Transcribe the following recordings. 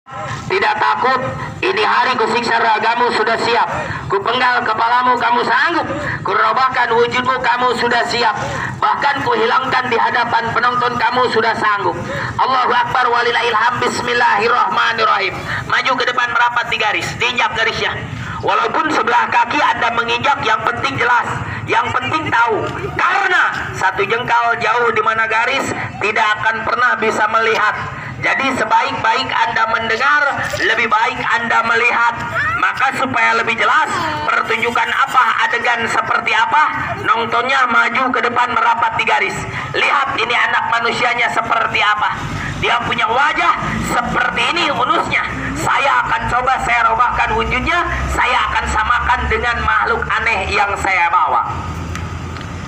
Tidak takut, ini hari kusiksa ragamu sudah siap. Kupenggal kepalamu kamu sanggup. Kurobahkan wujudmu kamu sudah siap. Bahkan kuhilangkan di hadapan penonton kamu sudah sanggup. Allahu Akbar walillahilham. Bismillahirrahmanirrahim. Maju ke depan merapat di garis, diinjak garisnya. Walaupun sebelah kaki Anda menginjak, yang penting jelas, yang penting tahu. Karena satu jengkal jauh di mana garis tidak akan pernah bisa melihat. Jadi sebaik-baik Anda mendengar, lebih baik Anda melihat. Maka supaya lebih jelas pertunjukan apa, adegan seperti apa, nontonnya maju ke depan merapat di garis. Lihat ini anak manusianya seperti apa. Dia punya wajah seperti ini unusnya. Saya akan coba saya robahkan wujudnya. Saya akan samakan dengan makhluk aneh yang saya bawa.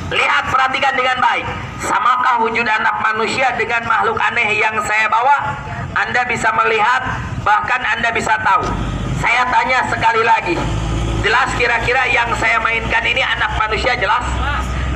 Lihat, perhatikan dengan baik. Samakah wujud anak manusia dengan makhluk aneh yang saya bawa? Anda bisa melihat, bahkan Anda bisa tahu. Saya tanya sekali lagi, jelas kira-kira yang saya mainkan ini anak manusia jelas?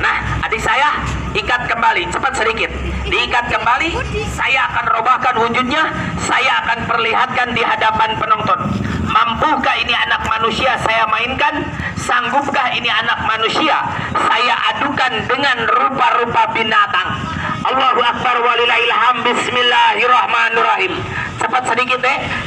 Nah, adik saya, ikat kembali, cepat sedikit. Diikat kembali, saya akan robahkan wujudnya. Saya akan perlihatkan di hadapan penonton. Mampukah ini anak manusia saya mainkan? Sanggupkah ini anak manusia saya adukan dengan rupa-rupa binatang? Allahu Akbar walillahilham. Bismillahirrahmanirrahim. Cepat sedikit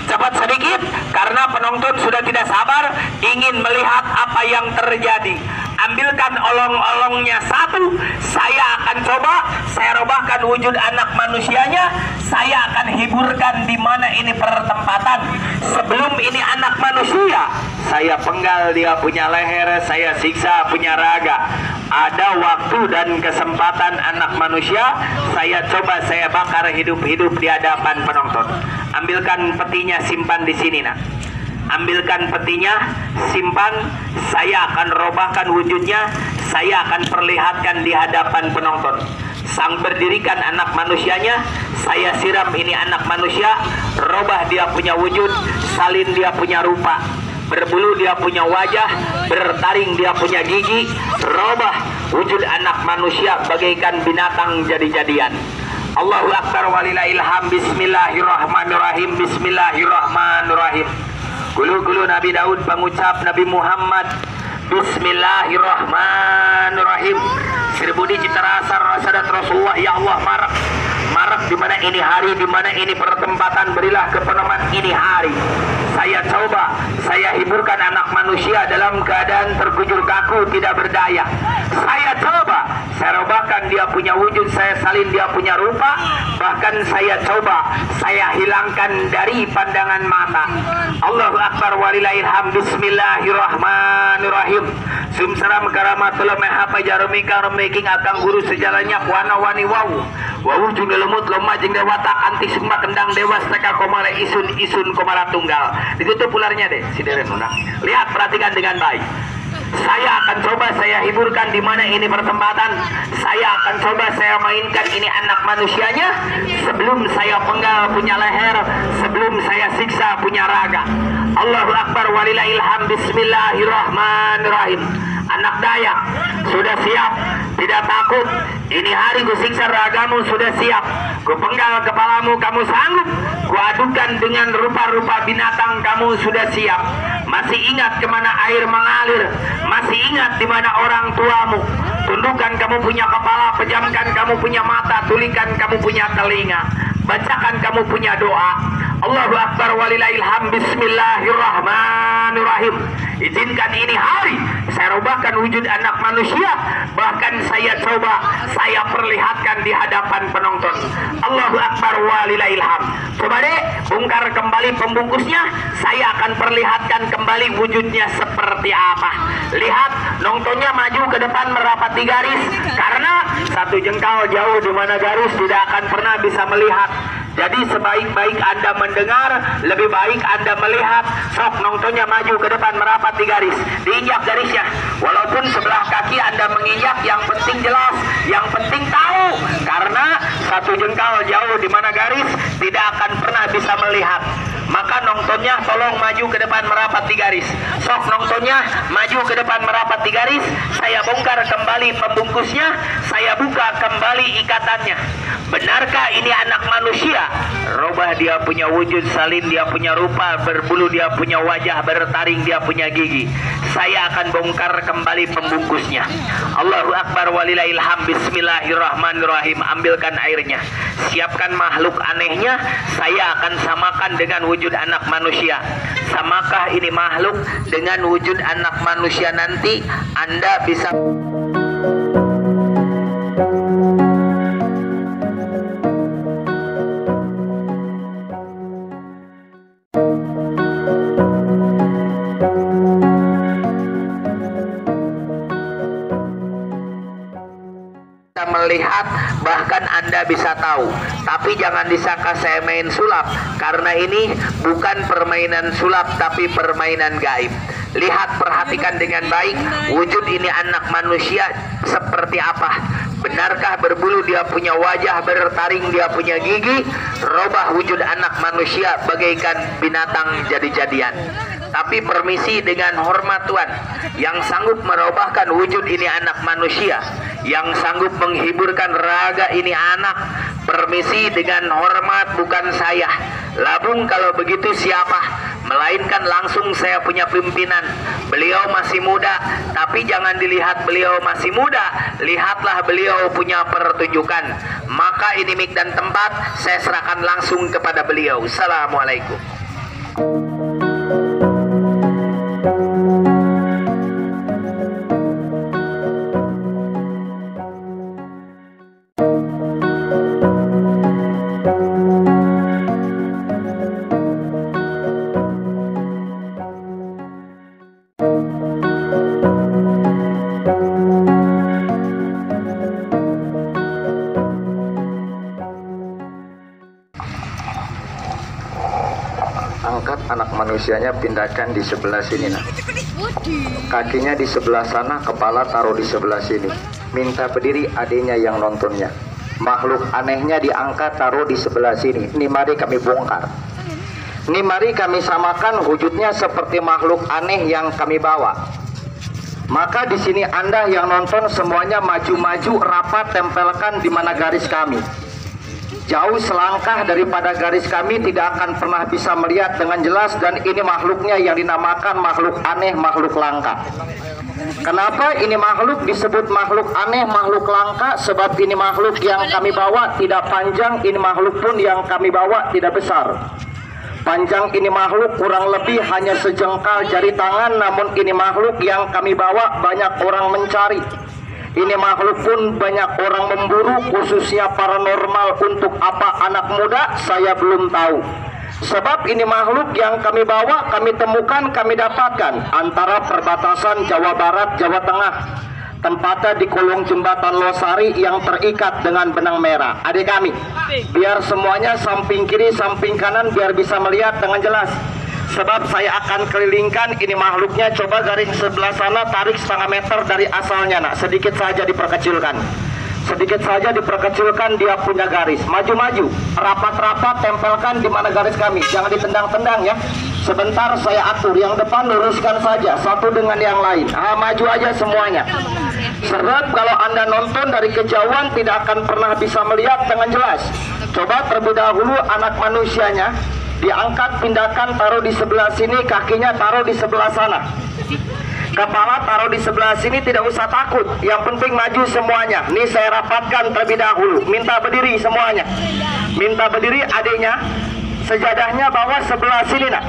cepat sedikit, karena penonton sudah tidak sabar ingin melihat apa yang terjadi. Ambilkan olong-olongnya satu. Saya akan coba saya robahkan wujud anak manusianya. Saya akan hiburkan di mana ini pertempatan. Sebelum ini anak manusia, saya penggal dia punya leher, saya siksa punya raga. Ada waktu dan kesempatan anak manusia, saya coba saya bakar hidup-hidup di hadapan penonton. Ambilkan petinya, simpan di sini nak. Ambilkan petinya, simpan. Saya akan robahkan wujudnya. Saya akan perlihatkan di hadapan penonton. Sang berdirikan anak manusianya, saya siram ini anak manusia. Robah dia punya wujud, salin dia punya rupa, berbulu dia punya wajah, bertaring dia punya gigi. Robah wujud anak manusia bagaikan binatang jadi-jadian. Allahu Akbar walillahilham. Bismillahirrahmanirrahim. Bismillahirrahmanirrahim. Gulu-gulu Nabi Daud, pengucap Nabi Muhammad. Bismillahirrahmanirrahim. Sirbudi cita rasa rasadat Rasulullah. Ya Allah, marak di mana ini hari, di mana ini pertempatan, berilah kepenaman ini hari. Saya coba saya hiburkan anak manusia dalam keadaan terkujur kaku, tidak berdaya. Saya coba saya robahkan dia punya wujud, saya salin dia punya rupa. Bahkan saya coba saya hilangkan dari pandangan mata. Allahu Akbar walillahilham. Bismillahirrahmanirrahim. Sumsaram karamatullah mehapa jarumika remiking akang guru sejalannya wana wani wau wau juga lemut lemah jeng dewata anti sembah kendang dewas teka komale isun komala tunggal. Ditutup ularnya deh si deren unak. Lihat, perhatikan dengan baik. Saya akan coba saya hiburkan di mana ini pertempatan. Saya akan coba saya mainkan ini anak manusianya. Sebelum saya penggal punya leher, sebelum saya siksa punya raga. Allahu Akbar walillahilham. Bismillahirrahmanirrahim. Anak Dayak sudah siap, tidak takut. Ini hari kusiksa ragamu sudah siap. Kupenggal kepalamu kamu sanggup. Kuadukan dengan rupa-rupa binatang kamu sudah siap. Masih ingat kemana air mengalir? Masih ingat di mana orang tuamu? Tundukkan kamu punya kepala, pejamkan kamu punya mata, tulikan kamu punya telinga, bacakan kamu punya doa. Allahu Akbar walillahilham. Bismillahirrahmanirrahim. Izinkan ini hari saya robahkan wujud anak manusia. Bahkan saya coba saya perlihatkan di hadapan penonton. Allahu Akbar walillahilham. Coba deh bongkar kembali pembungkusnya. Saya akan perlihatkan kembali wujudnya seperti apa. Lihat, nontonnya maju ke depan merapat di garis. Karena satu jengkal jauh di mana garis tidak akan pernah bisa melihat. Jadi sebaik-baik Anda mendengar, lebih baik Anda melihat. Sok nontonnya maju ke depan merapat di garis, diinjak garisnya. Walaupun sebelah kaki Anda menginjak, yang penting jelas, yang penting tahu. Karena satu jengkal jauh di mana garis tidak akan pernah bisa melihat. Maka nontonnya tolong maju ke depan merapat di garis. Sok nontonnya maju ke depan merapat di garis. Saya bongkar kembali pembungkusnya, saya buka kembali ikatannya. Benarkah ini anak manusia? Robah dia punya wujud, salin dia punya rupa, berbulu dia punya wajah, bertaring dia punya gigi. Saya akan bongkar kembali pembungkusnya. Allahu Akbar walillahilham. Bismillahirrahmanirrahim. Ambilkan airnya, siapkan makhluk anehnya. Saya akan samakan dengan wujud anak manusia. Samakah ini makhluk dengan wujud anak manusia nanti? Anda bisa melihat, bahkan Anda bisa tahu. Tapi jangan disangka saya main sulap, karena ini bukan permainan sulap tapi permainan gaib. Lihat, perhatikan dengan baik wujud ini anak manusia seperti apa. Benarkah berbulu dia punya wajah, bertaring dia punya gigi? Robah wujud anak manusia bagaikan binatang jadi-jadian. Tapi permisi dengan hormat Tuhan, yang sanggup merubahkan wujud ini anak manusia, yang sanggup menghiburkan raga ini anak, permisi dengan hormat, bukan saya. Labung kalau begitu siapa? Melainkan langsung saya punya pimpinan. Beliau masih muda, tapi jangan dilihat beliau masih muda, lihatlah beliau punya pertunjukan. Maka ini mik dan tempat saya serahkan langsung kepada beliau. Assalamualaikum. Angkat anak manusianya, pindahkan di sebelah sini, nah. Kakinya di sebelah sana, kepala taruh di sebelah sini. Minta berdiri adiknya yang nontonnya. Makhluk anehnya diangkat, taruh di sebelah sini. Ini mari kami bongkar. Ini mari kami samakan wujudnya seperti makhluk aneh yang kami bawa. Maka di sini Anda yang nonton semuanya maju-maju, rapat, tempelkan di mana garis kami. Jauh selangkah daripada garis kami, tidak akan pernah bisa melihat dengan jelas. Dan ini makhluknya yang dinamakan makhluk aneh, makhluk langka. Kenapa ini makhluk disebut makhluk aneh, makhluk langka? Sebab ini makhluk yang kami bawa tidak panjang, ini makhluk pun yang kami bawa tidak besar. Panjang ini makhluk kurang lebih hanya sejengkal jari tangan, namun ini makhluk yang kami bawa banyak orang mencari. Ini makhluk pun banyak orang memburu, khususnya paranormal. Untuk apa anak muda saya belum tahu. Sebab ini makhluk yang kami bawa, kami temukan, kami dapatkan antara perbatasan Jawa Barat, Jawa Tengah. Tempatnya di kolong jembatan Losari yang terikat dengan benang merah. Adik kami, biar semuanya samping kiri, samping kanan, biar bisa melihat dengan jelas. Sebab saya akan kelilingkan ini makhluknya. Coba garis sebelah sana, tarik setengah meter dari asalnya, nak. Sedikit saja diperkecilkan. Sedikit saja diperkecilkan, dia punya garis. Maju-maju, rapat-rapat, tempelkan di mana garis kami. Jangan ditendang-tendang ya. Sebentar saya atur. Yang depan luruskan saja, satu dengan yang lain. Maju aja semuanya. Sebab kalau Anda nonton dari kejauhan tidak akan pernah bisa melihat dengan jelas. Coba terlebih dahulu anak manusianya diangkat, pindahkan, taruh di sebelah sini, kakinya taruh di sebelah sana, kepala taruh di sebelah sini. Tidak usah takut, yang penting maju semuanya. Ini saya rapatkan terlebih dahulu. Minta berdiri semuanya, minta berdiri adiknya. Sejadahnya bawa sebelah sini, nak.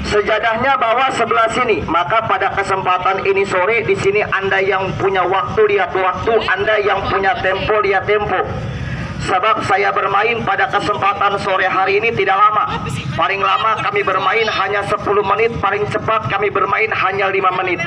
Sejadahnya bawa sebelah sini. Maka pada kesempatan ini sore di sini, Anda yang punya waktu lihat waktu, Anda yang punya tempo lihat tempo. Sebab saya bermain pada kesempatan sore hari ini tidak lama. Paling lama kami bermain hanya 10 menit, paling cepat kami bermain hanya 5 menit.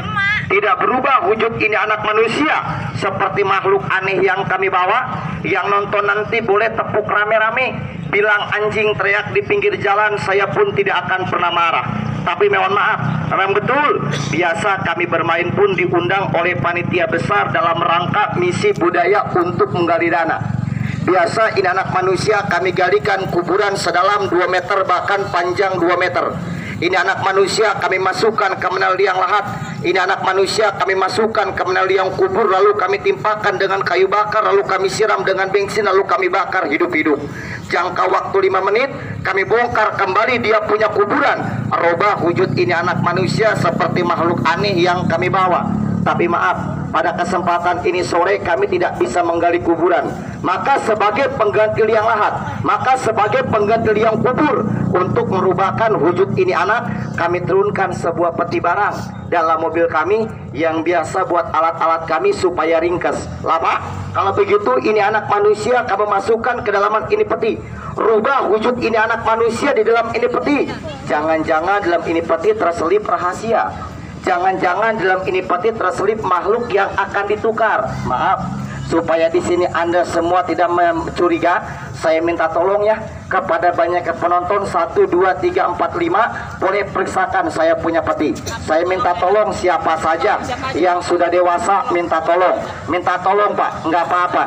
Tidak berubah wujud ini anak manusia seperti makhluk aneh yang kami bawa. Yang nonton nanti boleh tepuk rame-rame, bilang anjing teriak di pinggir jalan, saya pun tidak akan pernah marah. Tapi mohon maaf, memang betul, biasa kami bermain pun diundang oleh panitia besar dalam rangka misi budaya untuk menggali dana. Biasa ini anak manusia kami galikan kuburan sedalam 2 meter bahkan panjang 2 meter. Ini anak manusia kami masukkan ke menal liang lahat. Ini anak manusia kami masukkan ke menal liang kubur, lalu kami timpakan dengan kayu bakar, lalu kami siram dengan bensin, lalu kami bakar hidup-hidup. Jangka waktu 5 menit kami bongkar kembali dia punya kuburan. Rubah wujud ini anak manusia seperti makhluk aneh yang kami bawa. Tapi maaf, pada kesempatan ini sore kami tidak bisa menggali kuburan. Maka sebagai pengganti liang lahat, maka sebagai pengganti liang kubur, untuk merubahkan wujud ini anak, kami turunkan sebuah peti barang dalam mobil kami yang biasa buat alat-alat kami supaya ringkas. Lama? Kalau begitu ini anak manusia kami masukkan ke dalaman ini peti. Rubah wujud ini anak manusia di dalam ini peti. Jangan-jangan dalam ini peti terselip rahasia. Jangan-jangan dalam ini peti terselip makhluk yang akan ditukar. Maaf, supaya di sini Anda semua tidak mencuriga, saya minta tolong ya kepada banyak penonton 1, 2, 3, 4, 5 boleh periksakan saya punya peti. Saya minta tolong siapa saja yang sudah dewasa minta tolong Pak, nggak apa-apa,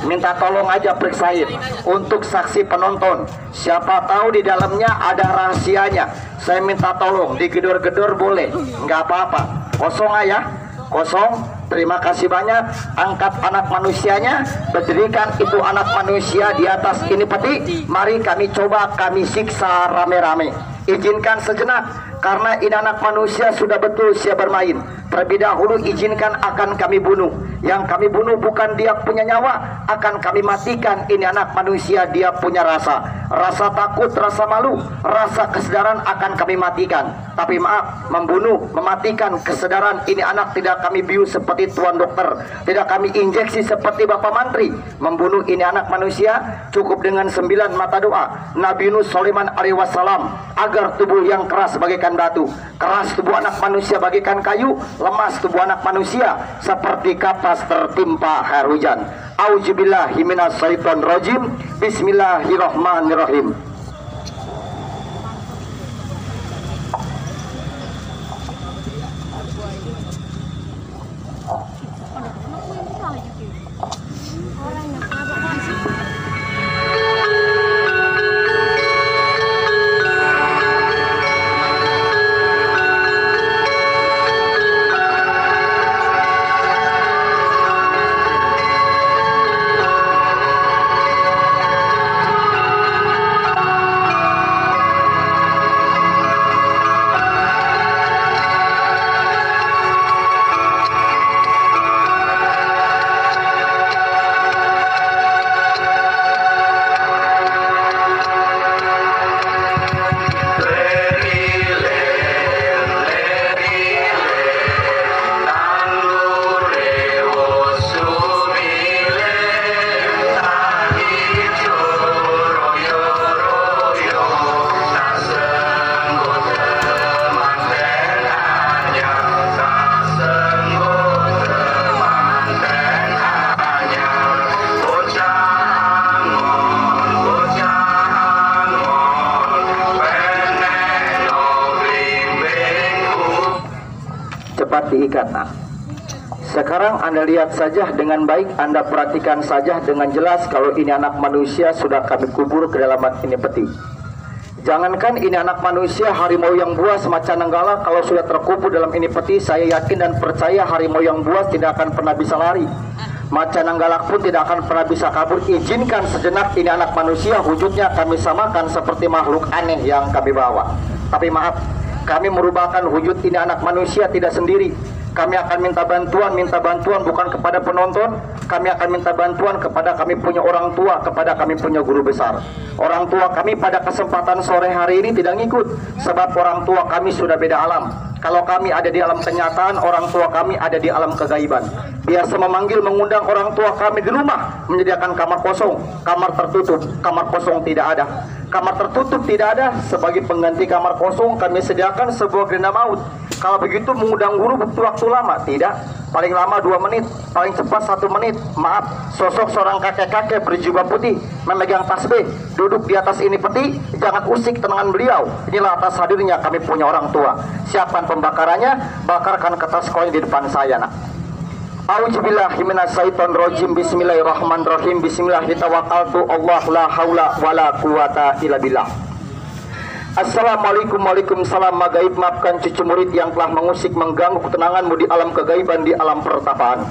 minta tolong aja periksain. Untuk saksi penonton, siapa tahu di dalamnya ada rahasianya. Saya minta tolong digedor-gedor boleh, nggak apa-apa. Kosong aja, kosong. Terima kasih banyak. Angkat anak manusianya, berdirikan itu anak manusia di atas ini peti. Mari kami coba kami siksa rame-rame. Izinkan sejenak, karena ini anak manusia sudah betul siap bermain. Terlebih dahulu izinkan akan kami bunuh. Yang kami bunuh bukan dia punya nyawa, akan kami matikan ini anak manusia dia punya rasa. Rasa takut, rasa malu, rasa kesadaran akan kami matikan. Tapi maaf, membunuh, mematikan kesadaran ini anak tidak kami bius seperti tuan dokter, tidak kami injeksi seperti Bapak Mantri. Membunuh ini anak manusia cukup dengan 9 mata doa Nabi Nuh Sulaiman alaihi wassalam, agar tubuh yang keras bagaikan batu, keras tubuh anak manusia bagaikan kayu, lemas tubuh anak manusia seperti kapas tertimpa air hujan. Auzubillahi minasyaitonir rajim. Bismillahirrahmanirrahim. Diikat. Nah, sekarang Anda lihat saja dengan baik, Anda perhatikan saja dengan jelas kalau ini anak manusia sudah kami kubur ke dalam ini peti. Jangankan ini anak manusia, harimau yang buas macan nenggala kalau sudah terkubur dalam ini peti, saya yakin dan percaya harimau yang buas tidak akan pernah bisa lari. Macan nenggala pun tidak akan pernah bisa kabur. Izinkan sejenak ini anak manusia, wujudnya kami samakan seperti makhluk aneh yang kami bawa. Tapi maaf, kami merubahkan wujud ini anak manusia tidak sendiri. Kami akan minta bantuan bukan kepada penonton. Kami akan minta bantuan kepada kami punya orang tua, kepada kami punya guru besar. Orang tua kami pada kesempatan sore hari ini tidak ngikut, sebab orang tua kami sudah beda alam. Kalau kami ada di alam kenyataan, orang tua kami ada di alam kegaiban. Biasa mengundang orang tua kami di rumah, menyediakan kamar kosong, kamar tertutup, kamar kosong tidak ada. Kamar tertutup tidak ada, sebagai pengganti kamar kosong kami sediakan sebuah gerenda maut. Kalau begitu mengundang guru butuh waktu lama? Tidak, paling lama 2 menit, paling cepat 1 menit. Maaf, sosok seorang kakek-kakek berjubah putih memegang tasbih duduk di atas ini peti. Jangan usik tenangan beliau. Inilah atas hadirnya kami punya orang tua. Siapkan pembakarannya, bakarkan kertas koin di depan saya, nak. A'udzubillahi minasyaitonirrajim. Bismillahirrahmanirrahim. Bismillahirrahmanirrahim. Allah la haula wala quwata illa billah. Assalamualaikum, waalaikumsalam. Magaib, maafkan cucu murid yang telah mengusik, mengganggu ketenanganmu di alam kegaiban, di alam pertapaan.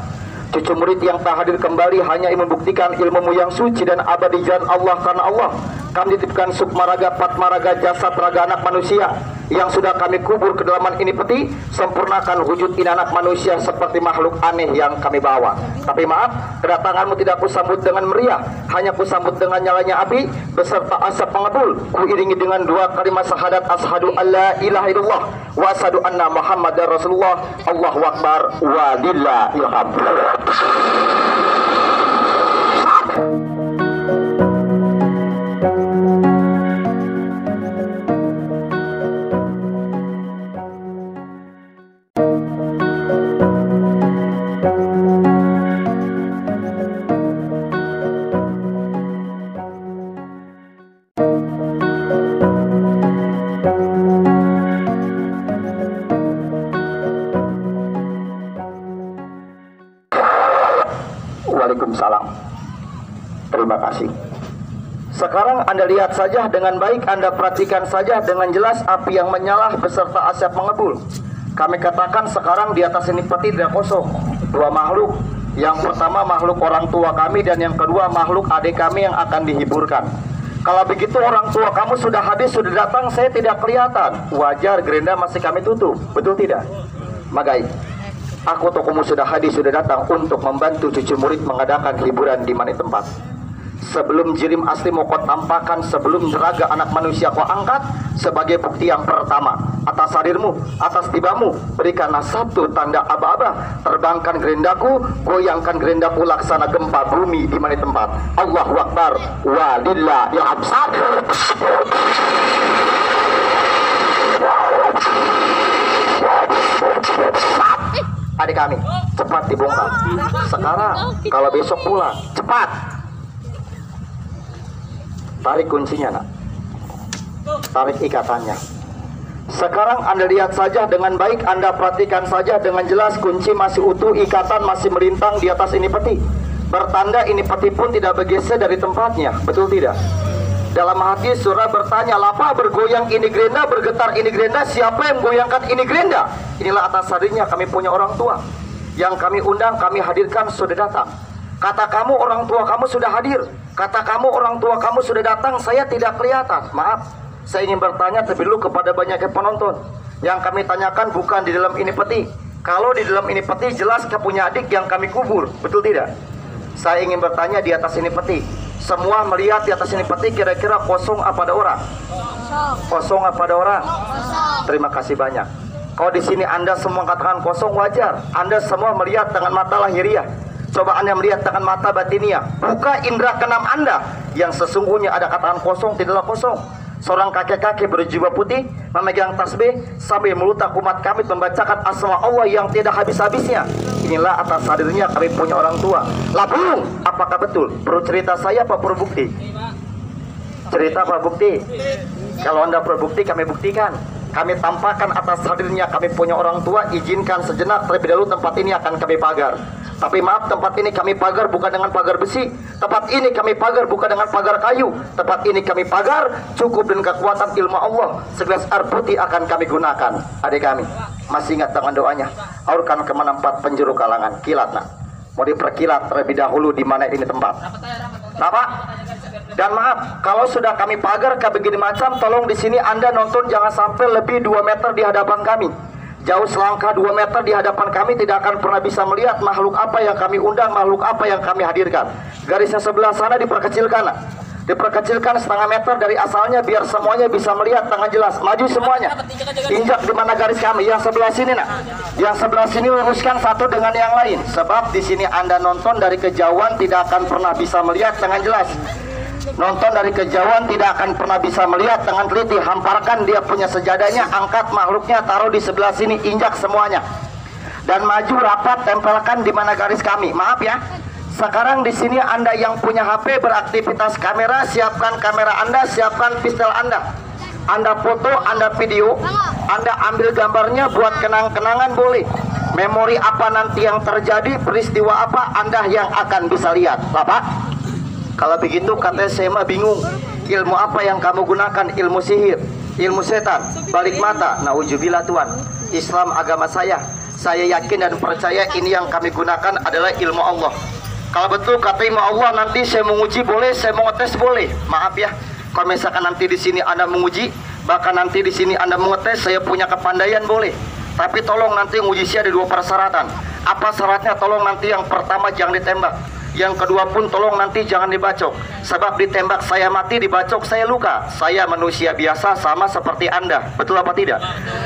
Cucu murid yang tak hadir kembali hanya ingin membuktikan ilmumu yang suci dan abadi jalan Allah. Karena Allah kami titipkan sukma raga, patma raga, jasad raga anak manusia yang sudah kami kubur kedalaman ini peti. Sempurnakan wujud ini anak manusia seperti makhluk aneh yang kami bawa. Tapi maaf, kedatanganmu tidak kusambut dengan meriah, hanya kusambut dengan nyalanya api beserta asap pengepul. Kuiringi dengan dua kalimat syahadat, asyhadu alla ilaha illallah wa asyhadu anna muhammadar rasulullah. Allahu akbar wa lillahil hamd. Waalaikumsalam. Terima kasih. Sekarang Anda lihat saja dengan baik, Anda perhatikan saja dengan jelas api yang menyala beserta asap mengepul. Kami katakan sekarang di atas ini peti tidak kosong. Dua makhluk. Yang pertama makhluk orang tua kami dan yang kedua makhluk adik kami yang akan dihiburkan. Kalau begitu orang tua kamu sudah habis, sudah datang, saya tidak kelihatan. Wajar, gerenda masih kami tutup. Betul tidak? Magaib, aku tokomu sudah hadir, sudah datang untuk membantu cucu murid mengadakan hiburan di mana tempat. Sebelum jirim asli mau kau tampakkan, sebelum raga anak manusia kau angkat, sebagai bukti yang pertama, atas hadirmu, atas tibamu, berikanlah satu tanda aba-aba. Terbangkan gerendaku, goyangkan gerendaku laksana gempa bumi di mana tempat. Allahu akbar wa lillahil hamd. Adik kami, cepat dibongkar. Sekarang, kalau besok pulang, cepat. Tarik kuncinya, nak. Tarik ikatannya. Sekarang Anda lihat saja dengan baik, Anda perhatikan saja dengan jelas, kunci masih utuh, ikatan masih melintang di atas ini peti. Bertanda ini peti pun tidak bergeser dari tempatnya, betul tidak? Dalam hati surah bertanya, lapa bergoyang ini gerenda, bergetar ini gerenda, siapa yang goyangkan ini gerenda? Inilah atas hadirnya kami punya orang tua. Yang kami undang, kami hadirkan sudah datang. Kata kamu orang tua kamu sudah hadir, kata kamu orang tua kamu sudah datang, saya tidak kelihatan. Maaf, saya ingin bertanya terlebih dulu kepada banyaknya penonton. Yang kami tanyakan bukan di dalam ini peti. Kalau di dalam ini peti jelas kau punya adik yang kami kubur, betul tidak? Saya ingin bertanya di atas ini peti. Semua melihat di atas ini peti kira-kira kosong apa ada orang? Kosong apa ada orang? Terima kasih banyak. Kalau di sini Anda semua katakan kosong, wajar. Anda semua melihat dengan mata lahiriah. Coba Anda melihat dengan mata batiniah. Buka indera keenam Anda. Yang sesungguhnya ada katakan kosong, tidaklah kosong. Seorang kakek-kakek berjubah putih memegang tasbih sambil melutak umat kami membacakan asma Allah yang tidak habis-habisnya. Inilah atas hadirnya kami punya orang tua. Labung, apakah betul? Perlu cerita saya apa perlu bukti? Cerita apa bukti? Kalau Anda perlu bukti, kami buktikan. Kami tampakkan atas hadirnya kami punya orang tua. Izinkan sejenak terlebih dahulu tempat ini akan kami pagar. Tapi maaf, tempat ini kami pagar bukan dengan pagar besi. Tempat ini kami pagar bukan dengan pagar kayu. Tempat ini kami pagar cukup dengan kekuatan ilmu Allah. Segelas air putih akan kami gunakan. Adik kami, masih ingat dengan doanya? Aurkan kemana empat penjuru kalangan. Kilat, nak. Mau diperkilat terlebih dahulu di mana ini tempat. Apa? Dan maaf, kalau sudah kami pagar kayak begini macam, tolong di sini Anda nonton jangan sampai lebih 2 meter di hadapan kami. Jauh selangkah 2 meter di hadapan kami tidak akan pernah bisa melihat makhluk apa yang kami undang, makhluk apa yang kami hadirkan. Garisnya sebelah sana diperkecilkan. Diperkecilkan setengah meter dari asalnya biar semuanya bisa melihat dengan jelas. Maju semuanya. Injak di mana garis kami? Yang sebelah sini, nak. Yang sebelah sini luruskan satu dengan yang lain. Sebab di sini Anda nonton dari kejauhan tidak akan pernah bisa melihat dengan jelas. Nonton dari kejauhan tidak akan pernah bisa melihat dengan teliti. Hamparkan dia punya sejadahnya, angkat makhluknya, taruh di sebelah sini, injak semuanya. Dan maju rapat, tempelkan di mana garis kami. Maaf ya. Sekarang di sini Anda yang punya HP beraktivitas kamera, siapkan kamera Anda, siapkan pistol Anda. Anda foto, Anda video, Anda ambil gambarnya buat kenang-kenangan boleh. Memori apa nanti yang terjadi, peristiwa apa Anda yang akan bisa lihat, Bapak? Kalau begitu katanya saya mah bingung. Ilmu apa yang kamu gunakan? Ilmu sihir, ilmu setan, balik mata. Nauzubillah Tuhan. Islam agama saya yakin dan percaya ini yang kami gunakan adalah ilmu Allah. Kalau betul kata ilmu Allah, nanti saya menguji boleh, saya mau ngetes boleh. Maaf ya, kalau misalkan nanti di sini Anda menguji, bahkan nanti di sini Anda mengetes, saya punya kepandaian boleh. Tapi tolong nanti menguji saya ada 2 persyaratan. Apa syaratnya? Tolong nanti yang pertama jangan ditembak. Yang kedua pun tolong nanti jangan dibacok. Sebab ditembak saya mati, dibacok saya luka. Saya manusia biasa sama seperti Anda. Betul apa tidak?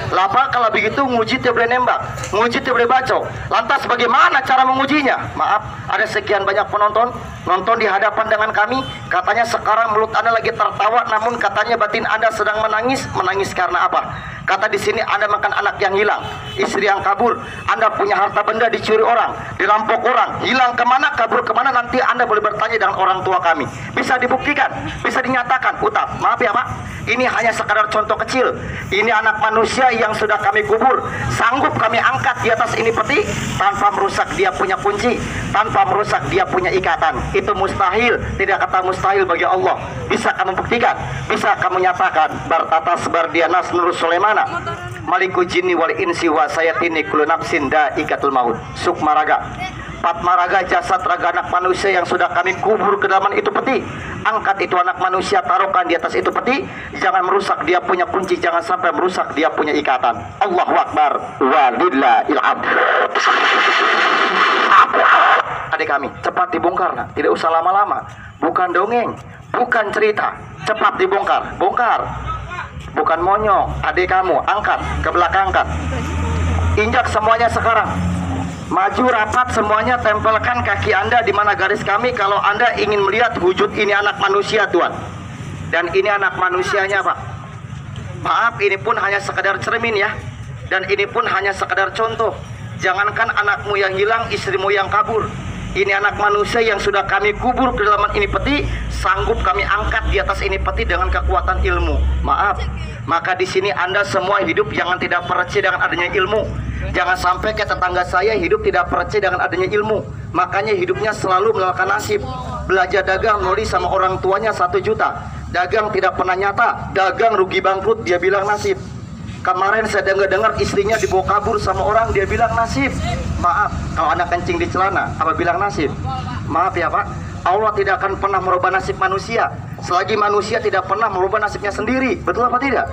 Lapa kalau begitu nguji tidak boleh nembak, nguji tidak boleh bacok. Lantas bagaimana cara mengujinya? Maaf, ada sekian banyak penonton nonton di hadapan dengan kami. Katanya sekarang mulut Anda lagi tertawa, namun katanya batin Anda sedang menangis. Menangis karena apa? Kata di sini Anda makan anak yang hilang, istri yang kabur, Anda punya harta benda dicuri orang, dirampok orang, hilang kemana, kabur kemana, nanti Anda boleh bertanya dengan orang tua kami. Bisa dibuktikan, bisa dinyatakan. Utap, maaf ya Pak, ini hanya sekadar contoh kecil. Ini anak manusia yang sudah kami kubur, sanggup kami angkat di atas ini peti tanpa merusak dia punya kunci, tanpa merusak dia punya ikatan. Itu mustahil, tidak kata mustahil bagi Allah. Bisa kamu buktikan, bisa kamu nyatakan. Bartatas bardianas nur Sulaiman Malikul jinni wal insi wa sayatini kullu nafsin daikatul maut. Sukmaraga, Patmaraga, jasad raga anak manusia yang sudah kami kubur ke dalam itu peti. Angkat itu anak manusia, taruhkan di atas itu peti. Jangan merusak dia punya kunci, jangan sampai merusak dia punya ikatan. Allahu Akbar walillahil hamd. Adik kami, cepat dibongkar, nah. Tidak usah lama-lama. Bukan dongeng, bukan cerita, cepat dibongkar. Bongkar. Bukan monyong, adik kamu, angkat ke belakang, angkat. Injak semuanya sekarang. Maju rapat semuanya, tempelkan kaki Anda di mana garis kami kalau Anda ingin melihat wujud ini anak manusia, Tuhan. Dan ini anak manusianya, Pak. Maaf, ini pun hanya sekedar cermin ya. Dan ini pun hanya sekedar contoh. Jangankan anakmu yang hilang, istrimu yang kabur. Ini anak manusia yang sudah kami kubur ke dalam ini peti, sanggup kami angkat di atas ini peti dengan kekuatan ilmu. Maaf, maka di sini Anda semua hidup jangan tidak percaya dengan adanya ilmu. Jangan sampai ke tetangga saya hidup tidak percaya dengan adanya ilmu. Makanya hidupnya selalu melakukan nasib. Belajar dagang, nulis sama orang tuanya 1 juta. Dagang tidak pernah nyata, dagang rugi bangkrut, dia bilang nasib. Kemarin saya dengar istrinya dibawa kabur sama orang, dia bilang nasib. Maaf, kalau anak kencing di celana, apa bilang nasib? Maaf ya Pak, Allah tidak akan pernah merubah nasib manusia selagi manusia tidak pernah merubah nasibnya sendiri. Betul apa tidak?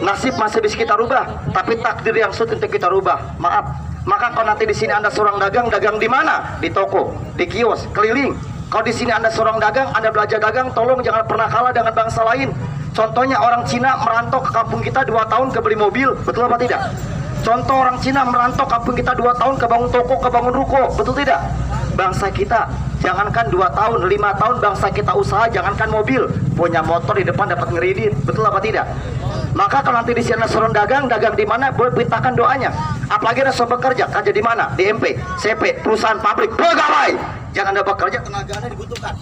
Nasib masih bisa kita rubah, tapi takdir yang sulit untuk kita rubah. Maaf, maka kalau nanti di sini Anda seorang dagang, dagang di mana? Di toko, di kios, keliling. Kalau di sini Anda seorang dagang, Anda belajar dagang, tolong jangan pernah kalah dengan bangsa lain. Contohnya orang Cina merantau ke kampung kita 2 tahun ke beli mobil, betul apa tidak? Contoh orang Cina merantau kampung kita 2 tahun ke bangun toko, ke bangun ruko, betul tidak? Bangsa kita, jangankan 2 tahun, 5 tahun bangsa kita usaha, jangankan mobil, punya motor di depan dapat ngeridit, betul apa tidak? Maka kalau nanti di sana seorang dagang, dagang di mana, boleh perintahkan doanya. Apalagi Anda sudah bekerja, kerja di mana? Di MP, CP, perusahaan pabrik, pegawai. Jangan Anda bekerja, tenaga Anda dibutuhkan.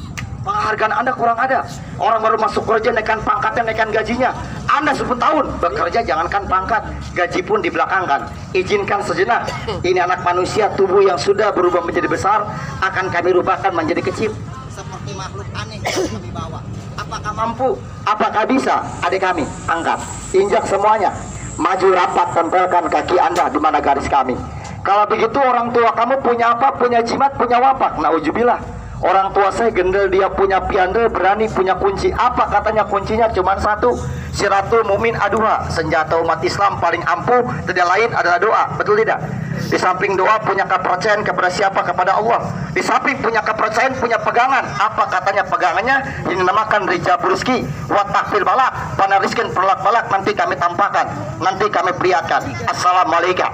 Penghargaan Anda kurang ada. Orang baru masuk kerja naikkan pangkatnya, naikkan gajinya. Anda 10 tahun bekerja, jangankan pangkat, gaji pun dibelakangkan. Izinkan sejenak. Ini anak manusia, tubuh yang sudah berubah menjadi besar akan kami rubahkan menjadi kecil. Seperti makhluk aneh yang kami bawa. Apakah mampu? Apakah bisa? Adik kami, angkat, injak semuanya. Maju rapat, tempelkan kaki Anda di mana garis kami. Kalau begitu orang tua kamu punya apa? Punya jimat, punya wapak. Nauzubillah. Orang tua saya gendel, dia punya piandel, berani, punya kunci. Apa katanya kuncinya? Cuma 1. Siratul Mumin Aduha, senjata umat Islam paling ampuh, tidak lain adalah doa. Betul tidak? Di samping doa punya kepercayaan kepada siapa? Kepada Allah. Di samping punya kepercayaan, punya pegangan. Apa katanya pegangannya? Ini dinamakan Rijabul Rizki wa Tahfil Balak. Pana rizkin perlak balak, nanti kami tampakkan, nanti kami perlihatkan. Assalamualaikum.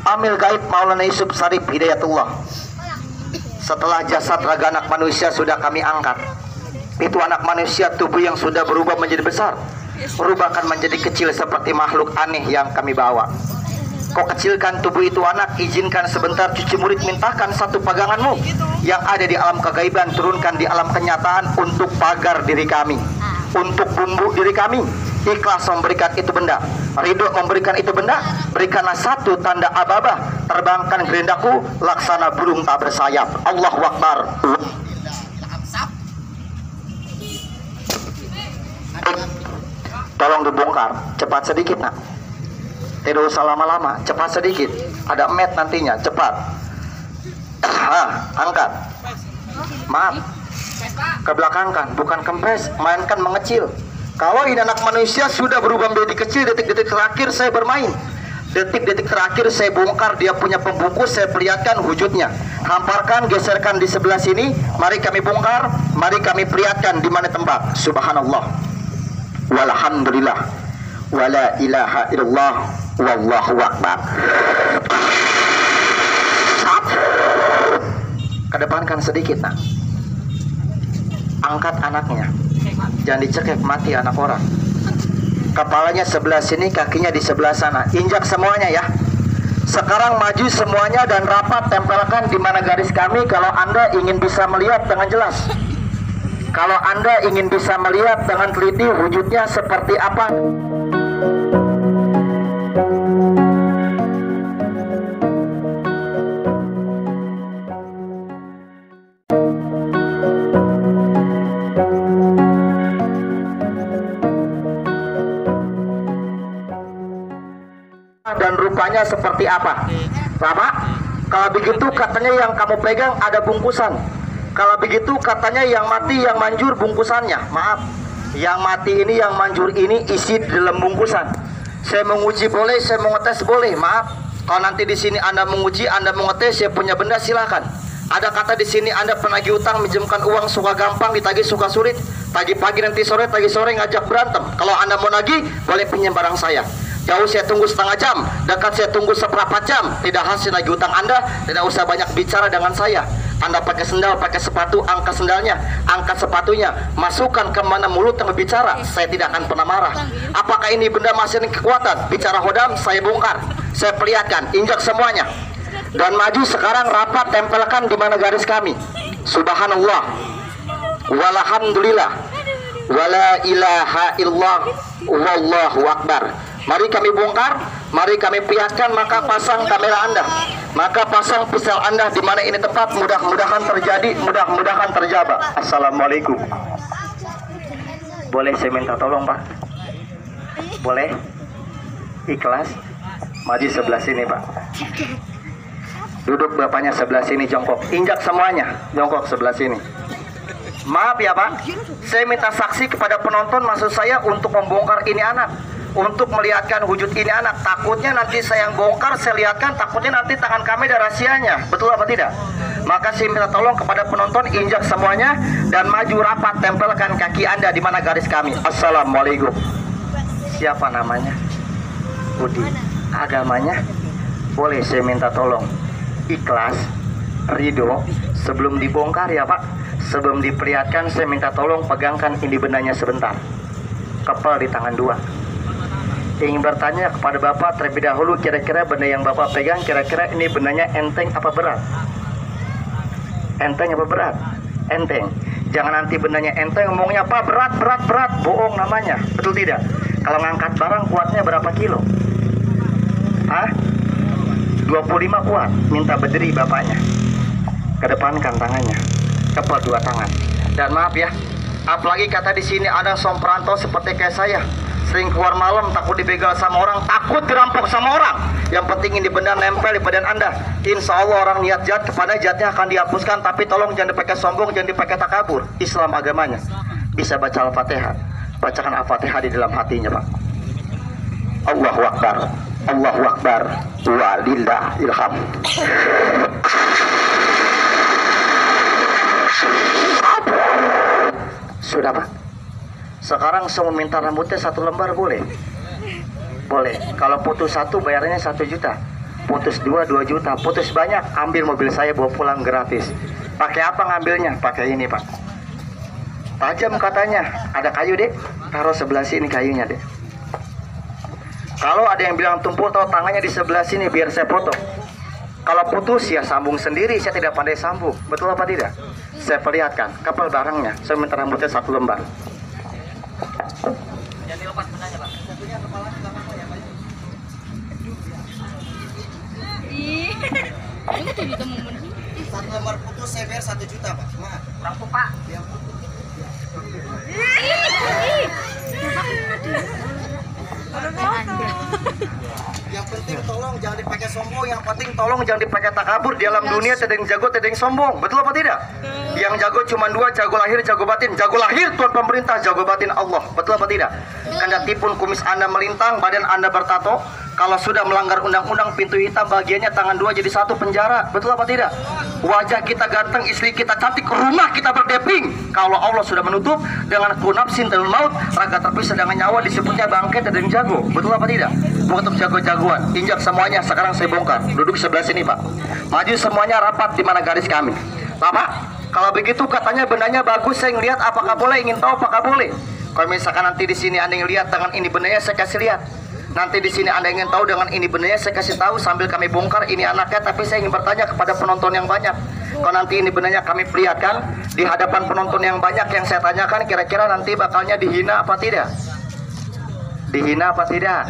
Amil Gaib Maulana Yusuf Sarif Hidayatullah. Setelah jasad raga anak manusia sudah kami angkat, itu anak manusia tubuh yang sudah berubah menjadi besar, rubahkan menjadi kecil seperti makhluk aneh yang kami bawa. Kau kecilkan tubuh itu anak, izinkan sebentar cuci murid, mintakan 1 peganganmu yang ada di alam kegaiban, turunkan di alam kenyataan untuk pagar diri kami, untuk bumbu diri kami. ikhlas memberikan itu benda, ridho memberikan itu benda. Berikanlah satu tanda ababah, terbangkan gerindaku laksana burung tak bersayap. Allahu Akbar. Tolong dibongkar, cepat sedikit nak. Tidak usah lama-lama, cepat sedikit. Ada mat nantinya, cepat. Angkat. Maaf, kebelakangkan, bukan kempes, mainkan mengecil. Kalau ini anak manusia sudah berubah menjadi kecil, detik-detik terakhir saya bermain. Detik-detik terakhir saya bongkar dia punya pembungkus, saya perlihatkan wujudnya. Hamparkan, geserkan di sebelah sini. Mari kami bongkar, mari kami perlihatkan di mana tempat. Subhanallah, walhamdulillah, wala ilaha illallah, wallahu akbar. Kedepankan sedikit nak. Angkat anaknya, jangan dicekek, mati anak orang. Kepalanya sebelah sini, kakinya di sebelah sana. Injak semuanya ya. Sekarang maju semuanya dan rapat, tempelkan di mana garis kami. Kalau Anda ingin bisa melihat dengan jelas, kalau Anda ingin bisa melihat dengan teliti wujudnya seperti apa. Dan rupanya seperti apa. Bapak, kalau begitu katanya yang kamu pegang ada bungkusan. Kalau begitu katanya yang mati yang manjur bungkusannya. Maaf, yang mati ini yang manjur ini isi di dalam bungkusan. Saya menguji boleh, saya mau ngetes boleh. Maaf, kalau nanti di sini Anda menguji, Anda mau ngetes, saya punya benda silakan. Ada kata di sini Anda penagih utang, minjemkan uang suka gampang, ditagih suka sulit. Tagih pagi nanti sore, tagih sore ngajak berantem. Kalau Anda mau nagih, boleh pinjam barang saya. Jauh saya tunggu setengah jam, dekat saya tunggu seberapa jam. Tidak hasil lagi utang Anda, tidak usah banyak bicara dengan saya. Anda pakai sendal, pakai sepatu, angkat sendalnya, angkat sepatunya, masukkan ke mana mulut yang berbicara. Saya tidak akan pernah marah. Apakah ini benda masih kekuatan? Bicara hodam, saya bongkar, saya perlihatkan, injak semuanya. Dan maju sekarang, rapat, tempelkan di mana garis kami. Subhanallah, walhamdulillah, wala ilaha illallah, wallahu akbar. Mari kami bongkar, mari kami perlihatkan, maka pasang kamera Anda, maka pasang pistol Anda di mana ini tempat. Mudah-mudahan terjadi, mudah-mudahan terjabah. Assalamualaikum. Boleh saya minta tolong Pak? Boleh? Ikhlas? Maju sebelah sini Pak. Duduk bapaknya sebelah sini, jongkok. Injak semuanya, jongkok sebelah sini. Maaf ya Pak, saya minta saksi kepada penonton, maksud saya untuk membongkar ini anak, untuk melihatkan wujud ini anak. Takutnya nanti saya yang bongkar, saya lihatkan, takutnya nanti tangan kami ada rahasianya. Betul apa tidak? Maka saya minta tolong kepada penonton, injak semuanya dan maju rapat, tempelkan kaki Anda di mana garis kami. Assalamualaikum. Siapa namanya? Budi. Agamanya? Boleh saya minta tolong ikhlas, ridho. Sebelum dibongkar ya Pak, sebelum diperlihatkan, saya minta tolong pegangkan ini bendanya sebentar. Kepal di tangan dua. Ingin bertanya kepada Bapak terlebih dahulu, kira-kira benda yang Bapak pegang, kira-kira ini bendanya enteng apa berat? Enteng apa berat? Enteng. Jangan nanti bendanya enteng ngomongnya apa berat, bohong namanya. Betul tidak? Kalau ngangkat barang kuatnya berapa kilo? Hah? 25 kuat. Minta berdiri bapaknya. Kedepankan tangannya, kepal dua tangan. Dan maaf ya, apalagi kata di sini ada somperanto seperti kayak saya, sering keluar malam, takut dibegal sama orang, takut dirampok sama orang. Yang penting ini benda nempel di badan Anda. Insya Allah orang niat jahat kepada jahatnya akan dihapuskan. Tapi tolong jangan dipakai sombong, jangan dipakai takabur. Islam agamanya. Bisa baca Al-Fatihah, bacakan Al-Fatihah di dalam hatinya Pak. Allahu Akbar, Allahu Akbar, walillahil hamd. Sudah Pak. Sekarang saya meminta rambutnya 1 lembar boleh? Boleh. Kalau putus 1 bayarnya 1 juta. Putus 2 juta. Putus banyak ambil mobil saya bawa pulang gratis. Pakai apa ngambilnya? Pakai ini Pak. Tajam katanya. Ada kayu dek. Taruh sebelah sini kayunya dek. Kalau ada yang bilang tumpul, tahu tangannya di sebelah sini biar saya potong. Kalau putus ya sambung sendiri. Saya tidak pandai sambung. Betul apa tidak? Saya perlihatkan kapal barangnya. Saya minta rambutnya 1 lembar. Jangan dilepas benarnya. Satu lembar putus saya bayar 1 juta Pak. Maaf. Berapa Pak? Yang penting tolong jangan dipakai sombong, yang penting tolong jangan dipakai takabur. Di alam dunia ada yang jago, ada yang sombong. Betul apa tidak? Yang jago cuma 2, jago lahir, jago batin. Jago lahir Tuhan pemerintah, jago batin Allah. Betul apa tidak? Kendati pun kumis Anda melintang, badan Anda bertato, kalau sudah melanggar undang-undang pintu hitam bagiannya tangan 2 jadi 1 penjara. Betul apa tidak? Wajah kita ganteng, istri kita cantik, rumah kita berdeping. Kalau Allah sudah menutup dengan kunafsin dan maut, raga terpisah dengan nyawa disebutnya bangkai dan jago. Betul apa tidak? Mengutuk jago-jagoan, injak semuanya. Sekarang saya bongkar. Duduk sebelah sini Pak. Maju semuanya rapat di mana garis kami. Bapak, kalau begitu katanya bendanya bagus, saya ngelihat apakah boleh, ingin tahu apakah boleh. Kalau misalkan nanti di sini Anda yang lihat dengan ini bendanya, saya kasih lihat. Nanti di sini Anda ingin tahu dengan ini bendanya, saya kasih tahu sambil kami bongkar ini anaknya. Tapi saya ingin bertanya kepada penonton yang banyak. Kalau nanti ini bendanya kami perlihatkan di hadapan penonton yang banyak, yang saya tanyakan kira-kira nanti bakalnya dihina apa tidak? Dihina apa tidak?